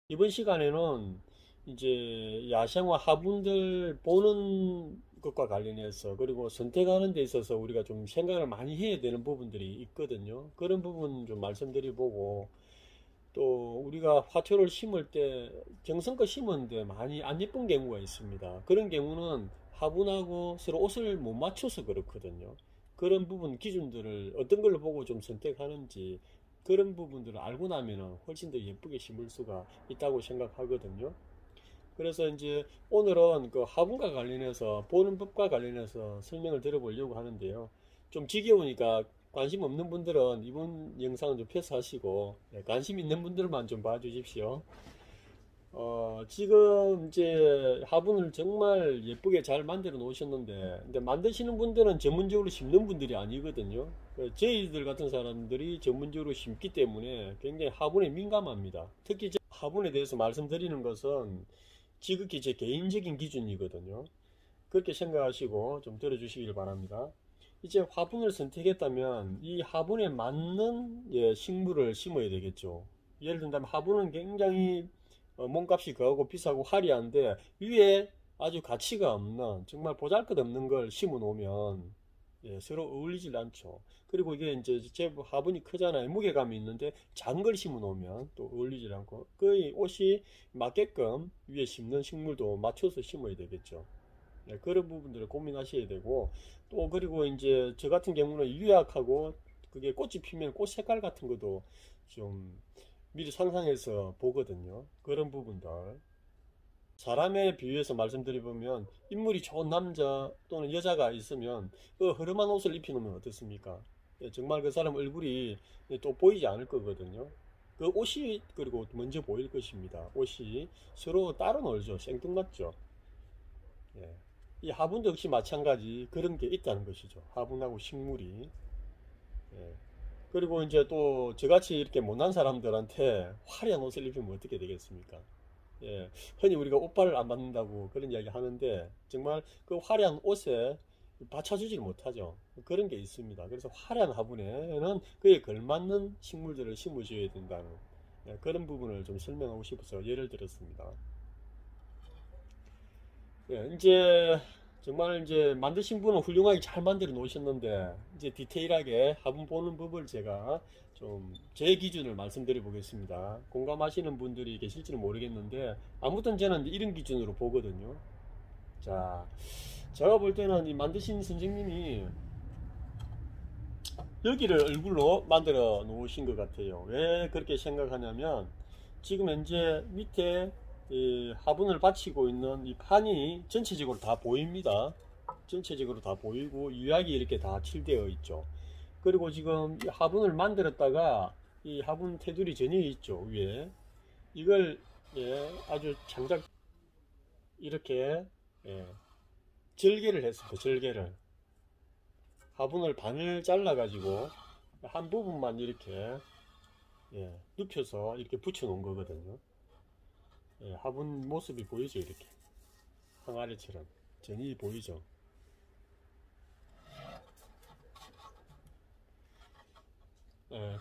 이번 시간에는 이제 야생화 화분들 보는 것과 관련해서 그리고 선택하는 데 있어서 우리가 좀 생각을 많이 해야 되는 부분들이 있거든요. 그런 부분 좀 말씀드려보고 또 우리가 화초를 심을 때 정성껏 심었는데 많이 안 예쁜 경우가 있습니다. 그런 경우는 화분하고 서로 옷을 못 맞춰서 그렇거든요. 그런 부분 기준들을 어떤 걸로 보고 좀 선택하는지 그런 부분들을 알고 나면 훨씬 더 예쁘게 심을 수가 있다고 생각하거든요. 그래서 이제 오늘은 그 화분과 관련해서 보는 법과 관련해서 설명을 드려보려고 하는데요. 좀 지겨우니까 관심 없는 분들은 이번 영상은 좀 패스하시고 관심 있는 분들만 좀 봐주십시오. 지금 이제 화분을 정말 예쁘게 잘 만들어 놓으셨는데, 근데 만드시는 분들은 전문적으로 심는 분들이 아니거든요. 저희들 같은 사람들이 전문적으로 심기 때문에 굉장히 화분에 민감합니다. 특히 화분에 대해서 말씀드리는 것은 지극히 제 개인적인 기준이거든요. 그렇게 생각하시고 좀 들어주시길 바랍니다. 이제 화분을 선택했다면 이 화분에 맞는 식물을 심어야 되겠죠. 예를 든다면 화분은 굉장히 몸값이 거하고 비싸고 화려한데 위에 아주 가치가 없는 정말 보잘것없는 걸 심어 놓으면 서로 어울리질 않죠. 그리고 이게 이제 제법 화분이 크잖아요. 무게감이 있는데 작은 걸 심어 놓으면 또 어울리질 않고 거의 옷이 맞게끔 위에 심는 식물도 맞춰서 심어야 되겠죠. 그런 부분들을 고민하셔야 되고 또 그리고 이제 저 같은 경우는 유약하고 그게 꽃이 피면 꽃 색깔 같은 것도 좀 미리 상상해서 보거든요. 그런 부분들. 사람에 비유해서 말씀드려보면 인물이 좋은 남자 또는 여자가 있으면 그 허름한 옷을 입혀놓으면 어떻습니까? 정말 그 사람 얼굴이 또 보이지 않을 거거든요. 그 옷이 그리고 먼저 보일 것입니다. 옷이 서로 따로 놀죠. 생뚱맞죠. 예. 이 화분도 역시 마찬가지 그런 게 있다는 것이죠. 화분하고 식물이. 예. 그리고 이제 또 저같이 이렇게 못난 사람들한테 화려한 옷을 입히면 어떻게 되겠습니까? 예, 흔히 우리가 오빠를 안 받는다고 그런 이야기 하는데 정말 그 화려한 옷에 받쳐주질 못하죠. 그런 게 있습니다. 그래서 화려한 화분에는 그에 걸맞는 식물들을 심으셔야 된다는 그런 부분을 좀 설명하고 싶어서 예를 들었습니다. 예, 이제 정말 이제 만드신 분은 훌륭하게 잘 만들어 놓으셨는데 이제 디테일하게 화분 보는 법을 제가 좀 제 기준을 말씀드려 보겠습니다. 공감하시는 분들이 계실지는 모르겠는데 아무튼 저는 이런 기준으로 보거든요. 자, 제가 볼 때는 이 만드신 선생님이 여기를 얼굴로 만들어 놓으신 것 같아요. 왜 그렇게 생각하냐면 지금 현재 밑에 이 화분을 받치고 있는 이 판이 전체적으로 다 보입니다. 전체적으로 다 보이고 유약이 이렇게 다 칠되어 있죠. 그리고 지금 이 화분을 만들었다가 이 화분 테두리 전이 있죠. 위에 이걸 아주 장작 이렇게 예, 절개를 했습니다. 절개를 화분을 반을 잘라 가지고 한 부분만 이렇게 눕혀서 이렇게 붙여 놓은 거거든요. 화분 모습이 보이죠. 이렇게 항아리처럼 전이 보이죠.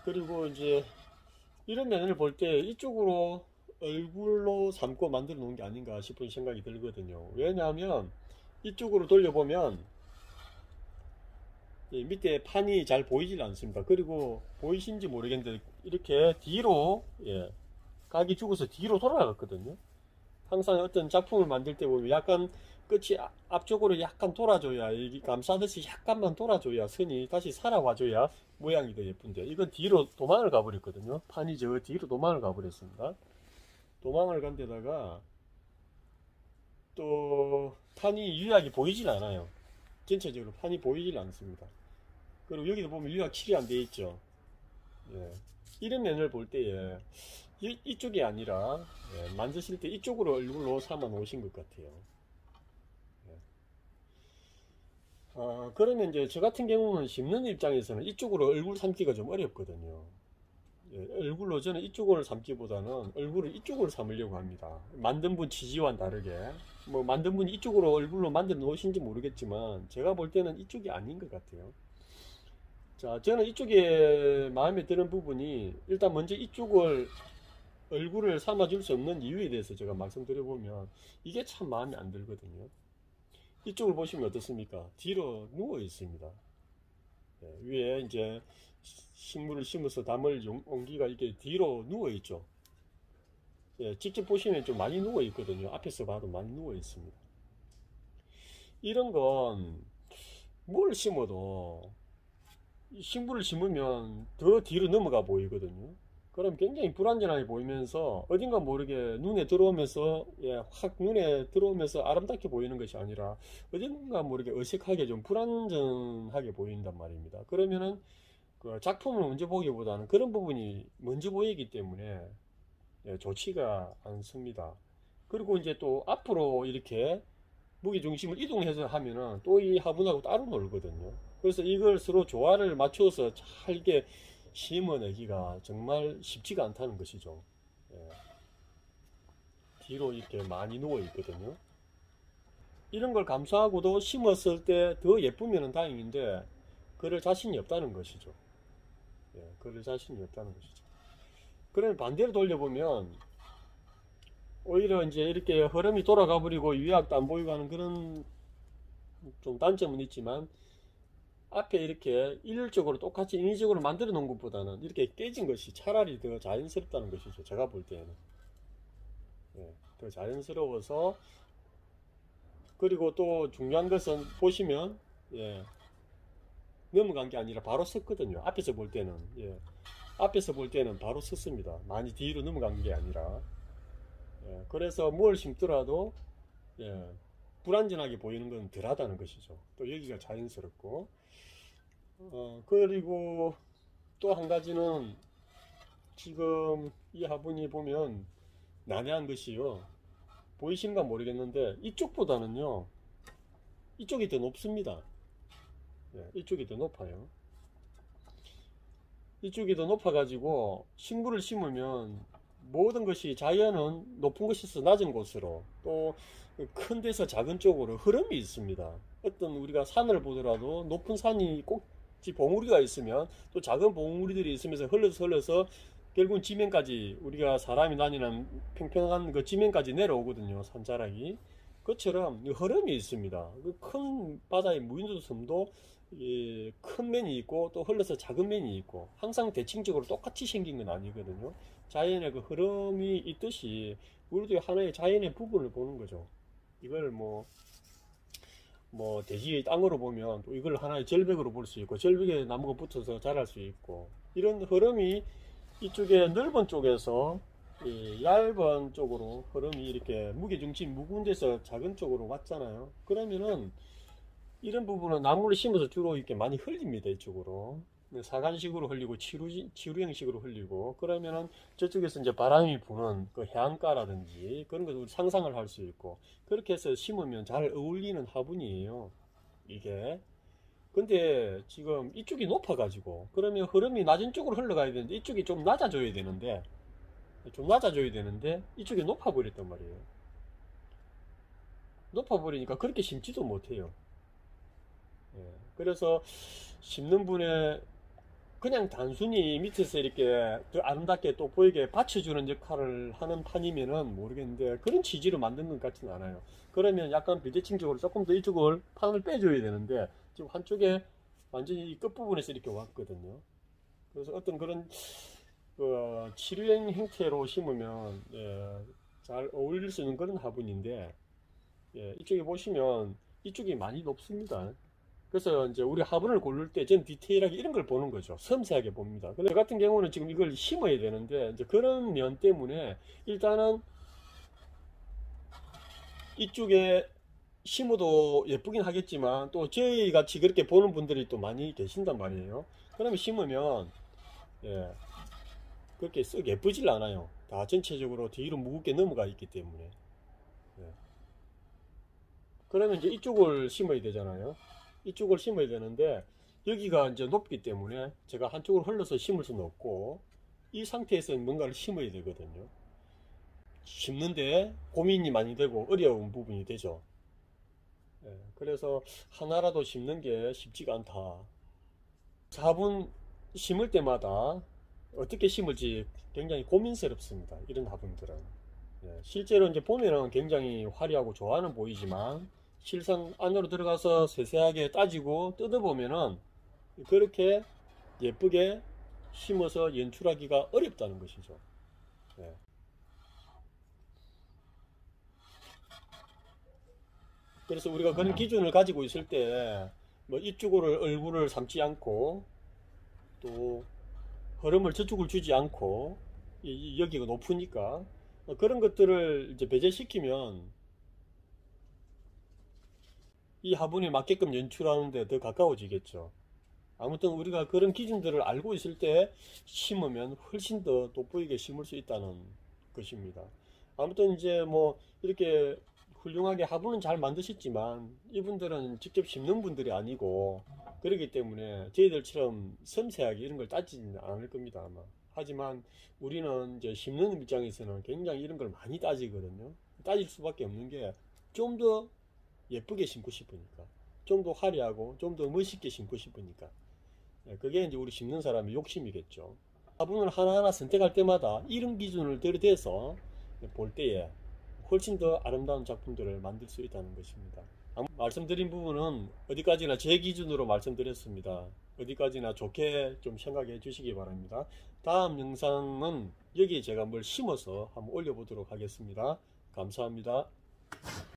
그리고 이제 이런 면을 볼 때 이쪽으로 얼굴로 삼고 만들어 놓은 게 아닌가 싶은 생각이 들거든요. 왜냐하면 이쪽으로 돌려보면 이 밑에 판이 잘 보이질 않습니다. 그리고 보이신지 모르겠는데 이렇게 뒤로 각이 죽어서 뒤로 돌아갔거든요. 항상 어떤 작품을 만들 때 보면 약간 끝이 앞쪽으로 약간 돌아줘야 이게 감싸듯이 약간만 돌아줘야 선이 다시 살아와줘야 모양이 더 예쁜데 이건 뒤로 도망을 가버렸거든요. 판이 저 뒤로 도망을 가버렸습니다. 도망을 간 데다가 또 판이 유약이 보이질 않아요. 전체적으로 판이 보이질 않습니다. 그리고 여기도 보면 유약 칠이 안 돼 있죠. 예. 이런 면을 볼 때에 이쪽이 아니라 만드실 때 이쪽으로 얼굴로 삼아 놓으신 것 같아요. 그러면 이제 저 같은 경우는 심는 입장에서는 이쪽으로 얼굴 삼기가 좀 어렵거든요. 얼굴로 저는 이쪽을 삼기보다는 얼굴을 이쪽으로 삼으려고 합니다. 만든 분 취지와는 다르게. 뭐 만든 분이 이쪽으로 얼굴로 만들어 놓으신지 모르겠지만 제가 볼 때는 이쪽이 아닌 것 같아요. 자, 저는 이쪽에 마음에 드는 부분이 일단 먼저 이쪽을 얼굴을 삼아줄 수 없는 이유에 대해서 제가 말씀드려보면 이게 참 마음에 안 들거든요. 이쪽을 보시면 어떻습니까? 뒤로 누워 있습니다. 예, 위에 이제 식물을 심어서 담을 옹기가 이렇게 뒤로 누워 있죠. 예, 직접 보시면 좀 많이 누워 있거든요. 앞에서 봐도 많이 누워 있습니다. 이런 건 뭘 심어도 식물을 심으면 더 뒤로 넘어가 보이거든요. 그럼 굉장히 불안전하게 보이면서 어딘가 모르게 눈에 들어오면서, 예, 확 눈에 들어오면서 아름답게 보이는 것이 아니라 어딘가 모르게 어색하게 좀 불안전하게 보인단 말입니다. 그러면은 그 작품을 먼저 보기보다는 그런 부분이 먼저 보이기 때문에, 예, 좋지가 않습니다. 그리고 이제 또 앞으로 이렇게 무게 중심을 이동해서 하면은 또 이 화분하고 따로 놀거든요. 그래서 이걸 서로 조화를 맞춰서 잘 이게 심어내기가 정말 쉽지가 않다는 것이죠. 예. 뒤로 이렇게 많이 누워 있거든요. 이런 걸 감수하고도 심었을 때 더 예쁘면 다행인데 그럴 자신이 없다는 것이죠. 예, 그럴 자신이 없다는 것이죠. 그러면 반대로 돌려보면 오히려 이제 이렇게 흐름이 돌아가 버리고 유약도 안 보이고 하는 그런 좀 단점은 있지만, 앞에 이렇게 일률적으로 똑같이 인위적으로 만들어 놓은 것보다는 이렇게 깨진 것이 차라리 더 자연스럽다는 것이죠. 제가 볼 때는. 예, 더 자연스러워서. 그리고 또 중요한 것은 보시면, 예, 넘어간 게 아니라 바로 섰거든요. 앞에서 볼 때는. 예, 앞에서 볼 때는 바로 섰습니다. 많이 뒤로 넘어간 게 아니라. 예, 그래서 뭘 심더라도, 예, 불안전하게 보이는 건 덜하다는 것이죠. 또 여기가 자연스럽고. 그리고 또 한 가지는 지금 이 화분이 보면 난해한 것이요. 보이시는가 모르겠는데 이쪽보다는요, 이쪽이 더 높습니다. 예, 이쪽이 더 높아요. 이쪽이 더 높아가지고 식물을 심으면 모든 것이 자연은 높은 곳에서 낮은 곳으로 또 큰 데서 작은 쪽으로 흐름이 있습니다. 어떤 우리가 산을 보더라도 높은 산이 꼭지 봉우리가 있으면 또 작은 봉우리들이 있으면서 흘러서 결국은 지면까지, 우리가 사람이 다니는 평평한 그 지면까지 내려오거든요. 산자락이. 그처럼 흐름이 있습니다. 그 큰 바다의 무인도 섬도 큰 면이 있고 또 흘러서 작은 면이 있고 항상 대칭적으로 똑같이 생긴 건 아니거든요. 자연의 그 흐름이 있듯이 우리도 하나의 자연의 부분을 보는 거죠. 이걸 뭐 대지의 땅으로 보면 또 이걸 하나의 절벽으로 볼 수 있고, 절벽에 나무가 붙어서 자랄 수 있고, 이런 흐름이 이쪽에 넓은 쪽에서 이 얇은 쪽으로 흐름이 이렇게 무게중심 무거운 데서 작은 쪽으로 왔잖아요. 그러면은 이런 부분은 나무를 심어서 주로 이렇게 많이 흘립니다. 이쪽으로 사간식으로 흘리고 치루 형식으로 흘리고, 그러면은 저쪽에서 이제 바람이 부는 그 해안가라든지 그런 것을 우리 상상을 할 수 있고, 그렇게 해서 심으면 잘 어울리는 화분이에요 이게. 근데 지금 이쪽이 높아 가지고 그러면 흐름이 낮은 쪽으로 흘러가야 되는데 이쪽이 좀 낮아져야 되는데 이쪽이 높아 버렸단 말이에요. 높아 버리니까 그렇게 심지도 못해요. 예, 그래서 심는 분의 그냥 단순히 밑에서 이렇게 더 아름답게 또 보이게 받쳐주는 역할을 하는 판이면은 모르겠는데, 그런 취지로 만든 것 같지는 않아요. 그러면 약간 비대칭적으로 조금 더 이쪽을 판을 빼줘야 되는데 지금 한쪽에 완전히 이 끝부분에서 이렇게 왔거든요. 그래서 어떤 그런 치료형 형태로 심으면, 예, 잘 어울릴 수 있는 그런 화분인데, 예, 이쪽에 보시면 이쪽이 많이 높습니다. 그래서 이제 우리 화분을 고를 때 전 디테일하게 이런 걸 보는 거죠. 섬세하게 봅니다. 근데 저 같은 경우는 지금 이걸 심어야 되는데 이제 그런 면 때문에 일단은 이쪽에 심어도 예쁘긴 하겠지만 또 저희 같이 그렇게 보는 분들이 또 많이 계신단 말이에요. 그러면 심으면, 예, 그렇게 썩 예쁘질 않아요. 다 전체적으로 뒤로 무겁게 넘어가 있기 때문에. 예. 그러면 이제 이쪽을 심어야 되잖아요. 이쪽을 심어야 되는데 여기가 이제 높기 때문에 제가 한쪽으로 흘러서 심을 수는 없고 이 상태에서 뭔가를 심어야 되거든요. 심는데 고민이 많이 되고 어려운 부분이 되죠. 예, 그래서 하나라도 심는 게 쉽지가 않다. 화분 심을 때마다 어떻게 심을지 굉장히 고민스럽습니다. 이런 화분들은. 실제로 이제 보면은 굉장히 화려하고 좋아는 보이지만 실상 안으로 들어가서 세세하게 따지고 뜯어보면은 그렇게 예쁘게 심어서 연출하기가 어렵다는 것이죠. 그래서 우리가 그런 기준을 가지고 있을 때 뭐 이쪽을 얼굴을 삼지 않고 또 흐름을 저쪽을 주지 않고 여기가 높으니까 그런 것들을 이제 배제시키면 이 화분에 맞게끔 연출하는데 더 가까워지겠죠. 아무튼 우리가 그런 기준들을 알고 있을 때 심으면 훨씬 더 돋보이게 심을 수 있다는 것입니다. 아무튼 이제 뭐 이렇게 훌륭하게 화분은 잘 만드셨지만 이분들은 직접 심는 분들이 아니고 그렇기 때문에 저희들처럼 섬세하게 이런 걸 따지지는 않을 겁니다, 아마. 하지만 우리는 이제 심는 입장에서는 굉장히 이런 걸 많이 따지거든요. 따질 수밖에 없는 게 좀 더 예쁘게 심고 싶으니까, 좀 더 화려하고 좀 더 멋있게 심고 싶으니까. 그게 이제 우리 심는 사람의 욕심이겠죠. 화분을 하나하나 선택할 때마다 이런 기준을 들이대서 볼 때에 훨씬 더 아름다운 작품들을 만들 수 있다는 것입니다. 말씀드린 부분은 어디까지나 제 기준으로 말씀드렸습니다. 어디까지나 좋게 좀 생각해 주시기 바랍니다. 다음 영상은 여기에 제가 뭘 심어서 한번 올려보도록 하겠습니다. 감사합니다.